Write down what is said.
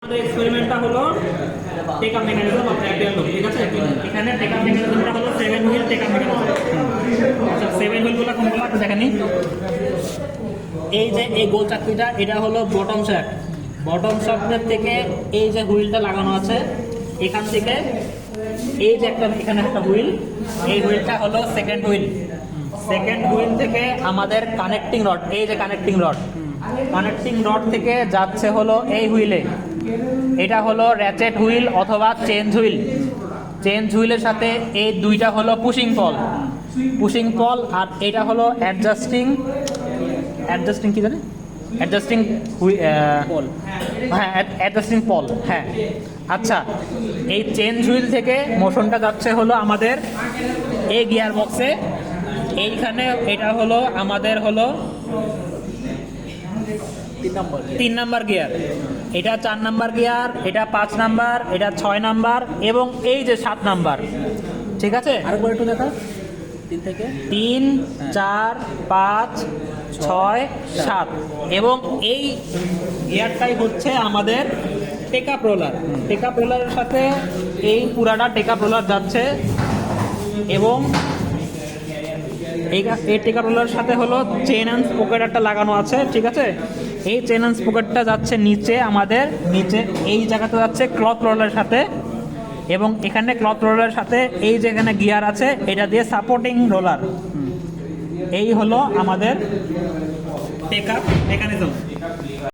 আমাদের এক্সপেরিমেন্টটা হলো take up mechanism of rapier load, ঠিক আছে? এখানে টেকআপ মেকানিজমটা হলো 7 হুইল টেকআপ মেকানিজম। আচ্ছা, 7 হুইলগুলো কোনগুলো একটু দেখেনি। এই যে এই গোল চাকরিটা, এটা হলো বটম শ্যাফট। বটম শ্যাফটের থেকে এই যে হুইলটা লাগানো আছে, এখান থেকে এই যে এখানে একটা হুইল, এই হুইলটা হলো সেকেন্ড হুইল। সেকেন্ড হুইল থেকে আমাদের কানেক্টিং রড, এই যে কানেক্টিং রড, কানেক্টিং রড থেকে যাচ্ছে হলো এই হুইলে। এটা হলো র্যাচেট হুইল অথবা চেঞ্জ হুইল। চেঞ্জ হুইলের সাথে এই দুইটা হলো পুশিং পল, পুশিং পল। আর এটা হলো অ্যাডজাস্টিং কি জানে, অ্যাডজাস্টিং পল। হ্যাঁ, অ্যাডজাস্টিং পল। হ্যাঁ, আচ্ছা, এই চেঞ্জ হুইল থেকে মোশনটা যাচ্ছে হলো আমাদের এই গিয়ার বক্সে। এইখানে এটা হলো আমাদের হলো 3 নাম্বার গিয়ার, এটা 4 নাম্বার গিয়ার, এটা 5 নাম্বার, এটা 6 নাম্বার এবং এই যে 7 নাম্বার। ঠিক আছে, আরেকবার একটু দেখা। 3, 4, 5, 6, 7 এবং এই গিয়ারটাই হচ্ছে আমাদের টেকআপ রোলার। টেকআপ রোলারের সাথে এই পুরাটা টেকআপ রোলার যাচ্ছে এবং এই টেকআপ রোলারের সাথে হলো চেন অ্যান্ড স্পোকেট একটা লাগানো আছে। ঠিক আছে, এই চেন অ্যান্ড স্পোকেটটা যাচ্ছে নিচে, আমাদের নিচে এই জায়গাতে যাচ্ছে ক্লথ রোলারের সাথে এবং এখানে ক্লথ রোলারের সাথে এই যেখানে গিয়ার আছে এটা দিয়ে সাপোর্টিং রোলার। এই হলো আমাদের টেকআপ মেকানিজম।